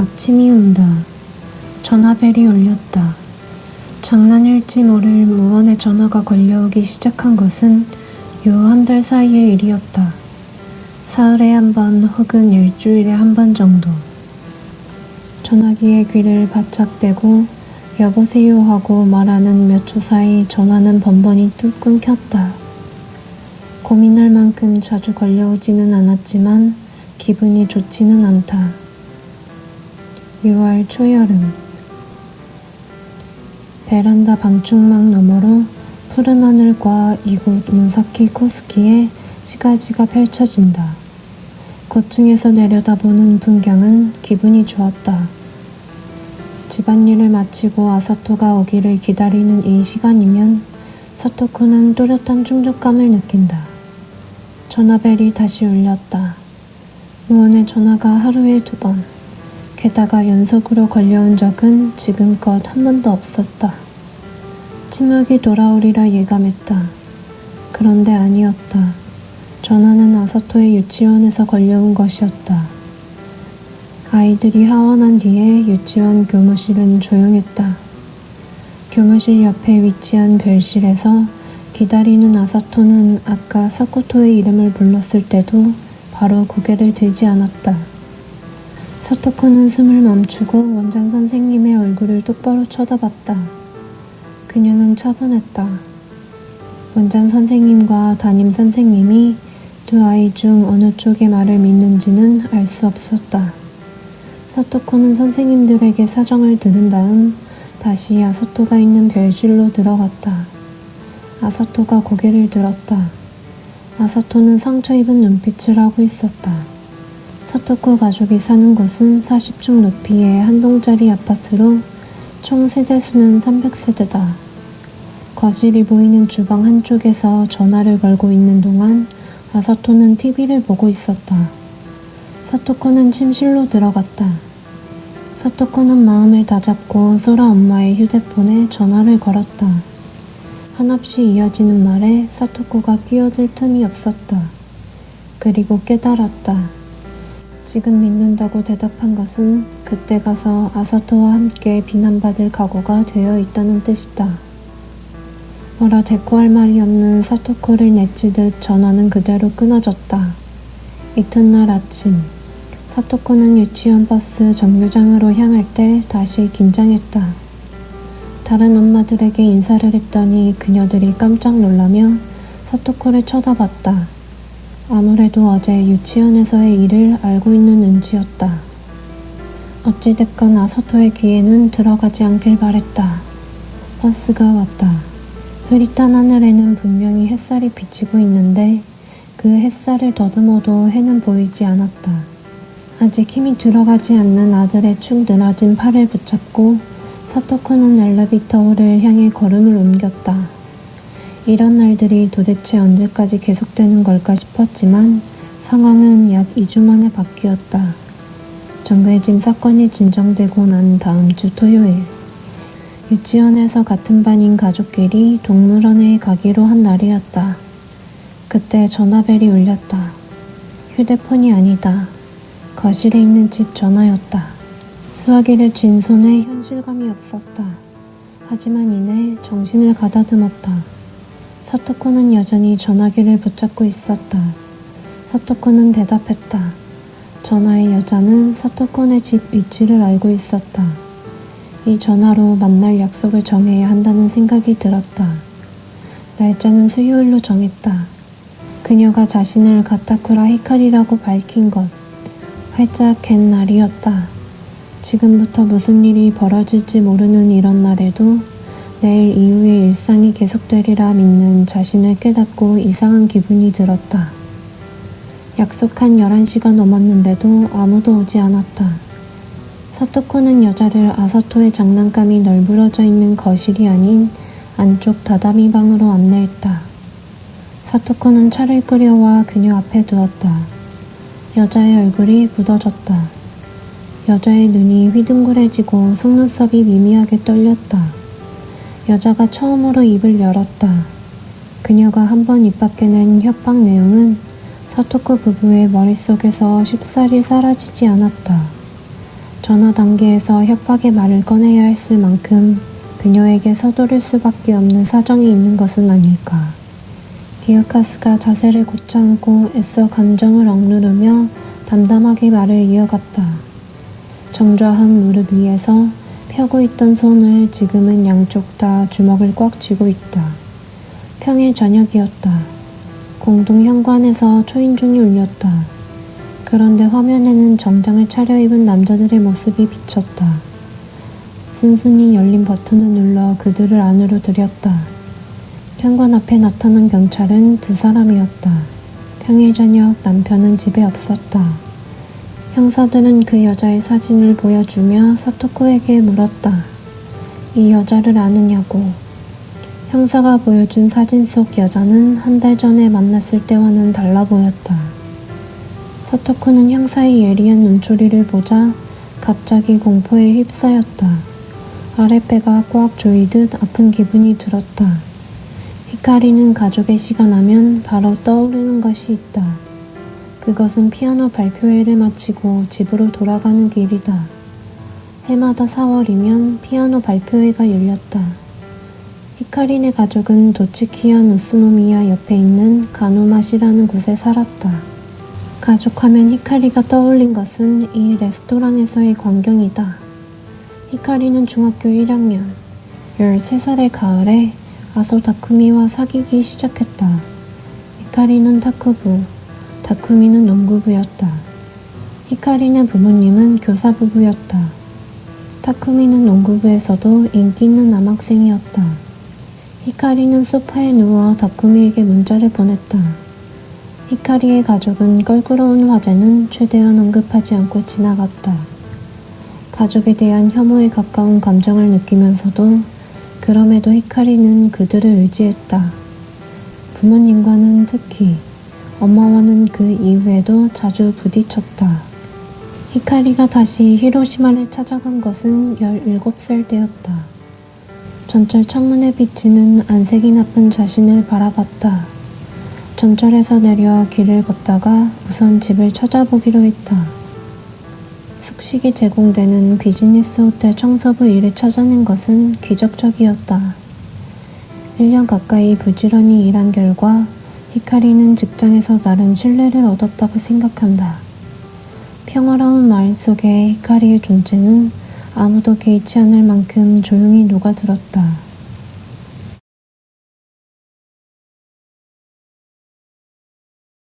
아침이 온다. 전화벨이 울렸다. 장난일지 모를 무언의 전화가 걸려오기 시작한 것은 요 한 달 사이의 일이었다. 사흘에 한 번 혹은 일주일에 한 번 정도. 전화기에 귀를 바짝 대고 여보세요 하고 말하는 몇 초 사이 전화는 번번이 뚝 끊겼다. 고민할 만큼 자주 걸려오지는 않았지만 기분이 좋지는 않다. 6월 초여름. 베란다 방충망 너머로 푸른 하늘과 이곳 무사키 코스키의 시가지가 펼쳐진다. 고층에서 내려다보는 풍경은 기분이 좋았다. 집안일을 마치고 아사토가 오기를 기다리는 이 시간이면 사토코는 또렷한 충족감을 느낀다. 전화벨이 다시 울렸다. 무언의 전화가 하루에 2번, 게다가 연속으로 걸려온 적은 지금껏 한 번도 없었다. 침묵이 돌아오리라 예감했다. 그런데 아니었다. 전화는 아사토의 유치원에서 걸려온 것이었다. 아이들이 하원한 뒤에 유치원 교무실은 조용했다. 교무실 옆에 위치한 별실에서 기다리는 아사토는 아까 사코토의 이름을 불렀을 때도 바로 고개를 들지 않았다. 사토코는 숨을 멈추고 원장 선생님의 얼굴을 똑바로 쳐다봤다. 그녀는 차분했다. 원장 선생님과 담임 선생님이 두 아이 중 어느 쪽의 말을 믿는지는 알 수 없었다. 사토코는 선생님들에게 사정을 들은 다음 다시 아사토가 있는 별실로 들어갔다. 아사토가 고개를 들었다. 아사토는 상처 입은 눈빛을 하고 있었다. 사토코 가족이 사는 곳은 40층 높이의 한 동짜리 아파트로 총 세대수는 300세대다. 거실이 보이는 주방 한쪽에서 전화를 걸고 있는 동안 아사토는 TV를 보고 있었다. 사토코는 침실로 들어갔다. 사토코는 마음을 다잡고 소라 엄마의 휴대폰에 전화를 걸었다. 한없이 이어지는 말에 사토코가 끼어들 틈이 없었다. 그리고 깨달았다. 지금 믿는다고 대답한 것은 그때 가서 아사토와 함께 비난받을 각오가 되어 있다는 뜻이다. 뭐라 대꾸할 말이 없는 사토코를 내치듯 전화는 그대로 끊어졌다. 이튿날 아침, 사토코는 유치원 버스 정류장으로 향할 때 다시 긴장했다. 다른 엄마들에게 인사를 했더니 그녀들이 깜짝 놀라며 사토코를 쳐다봤다. 아무래도 어제 유치원에서의 일을 알고 있는 눈치였다. 어찌됐건 아사토의 귀에는 들어가지 않길 바랬다. 버스가 왔다. 흐릿한 하늘에는 분명히 햇살이 비치고 있는데 그 햇살을 더듬어도 해는 보이지 않았다. 아직 힘이 들어가지 않는 아들의 축 늘어진 팔을 붙잡고 사토코는 엘리베이터홀을 향해 걸음을 옮겼다. 이런 날들이 도대체 언제까지 계속되는 걸까 싶었지만 상황은 약 2주 만에 바뀌었다. 정글짐 사건이 진정되고 난 다음 주 토요일, 유치원에서 같은 반인 가족끼리 동물원에 가기로 한 날이었다. 그때 전화벨이 울렸다. 휴대폰이 아니다. 거실에 있는 집 전화였다. 수화기를 쥔 손에 현실감이 없었다. 하지만 이내 정신을 가다듬었다. 사토코는 여전히 전화기를 붙잡고 있었다. 사토코는 대답했다. 전화의 여자는 사토코네 집 위치를 알고 있었다. 이 전화로 만날 약속을 정해야 한다는 생각이 들었다. 날짜는 수요일로 정했다. 그녀가 자신을 가타쿠라 히카리라고 밝힌 것, 활짝 갠 날이었다. 지금부터 무슨 일이 벌어질지 모르는 이런 날에도 내일 이후의 일상이 계속되리라 믿는 자신을 깨닫고 이상한 기분이 들었다. 약속한 11시가 넘었는데도 아무도 오지 않았다. 사토코는 여자를 아사토의 장난감이 널브러져 있는 거실이 아닌 안쪽 다다미 방으로 안내했다. 사토코는 차를 끓여와 그녀 앞에 두었다. 여자의 얼굴이 굳어졌다. 여자의 눈이 휘둥그레지고 속눈썹이 미미하게 떨렸다. 여자가 처음으로 입을 열었다. 그녀가 한 번 입 밖에 낸 협박 내용은 사토코 부부의 머릿속에서 쉽사리 사라지지 않았다. 전화 단계에서 협박의 말을 꺼내야 했을 만큼 그녀에게 서두를 수밖에 없는 사정이 있는 것은 아닐까. 기어카스가 자세를 곧잡고 애써 감정을 억누르며 담담하게 말을 이어갔다. 정좌한 무릎 위에서 펴고 있던 손을 지금은 양쪽 다 주먹을 꽉 쥐고 있다. 평일 저녁이었다. 공동 현관에서 초인종이 울렸다. 그런데 화면에는 정장을 차려입은 남자들의 모습이 비쳤다. 순순히 열린 버튼을 눌러 그들을 안으로 들였다. 현관 앞에 나타난 경찰은 두 사람이었다. 평일 저녁 남편은 집에 없었다. 형사들은 그 여자의 사진을 보여주며 서토코에게 물었다. 이 여자를 아느냐고. 형사가 보여준 사진 속 여자는 한 달 전에 만났을 때와는 달라 보였다. 서토코는 형사의 예리한 눈초리를 보자 갑자기 공포에 휩싸였다. 아랫배가 꽉 조이듯 아픈 기분이 들었다. 히카리는 가족의 시가 나면 바로 떠오르는 것이 있다. 그것은 피아노 발표회를 마치고 집으로 돌아가는 길이다. 해마다 4월이면 피아노 발표회가 열렸다. 히카리네 가족은 도치키현 우스노미야 옆에 있는 가노마시라는 곳에 살았다. 가족하면 히카리가 떠올린 것은 이 레스토랑에서의 광경이다. 히카리는 중학교 1학년, 13살의 가을에 아소 다쿠미와 사귀기 시작했다. 히카리는 탁구부, 다쿠미는 농구부였다. 히카리네 부모님은 교사 부부였다. 타쿠미는 농구부에서도 인기 있는 남학생이었다. 히카리는 소파에 누워 다쿠미에게 문자를 보냈다. 히카리의 가족은 껄끄러운 화제는 최대한 언급하지 않고 지나갔다. 가족에 대한 혐오에 가까운 감정을 느끼면서도 그럼에도 히카리는 그들을 의지했다. 부모님과는 특히, 엄마와는 그 이후에도 자주 부딪혔다. 히카리가 다시 히로시마를 찾아간 것은 17살 때였다. 전철 창문에 비치는 안색이 나쁜 자신을 바라봤다. 전철에서 내려 길을 걷다가 우선 집을 찾아보기로 했다. 숙식이 제공되는 비즈니스 호텔 청소부 일을 찾아낸 것은 기적적이었다. 1년 가까이 부지런히 일한 결과 히카리는 직장에서 나름 신뢰를 얻었다고 생각한다. 평화로운 마을 속에 히카리의 존재는 아무도 개의치 않을 만큼 조용히 녹아들었다.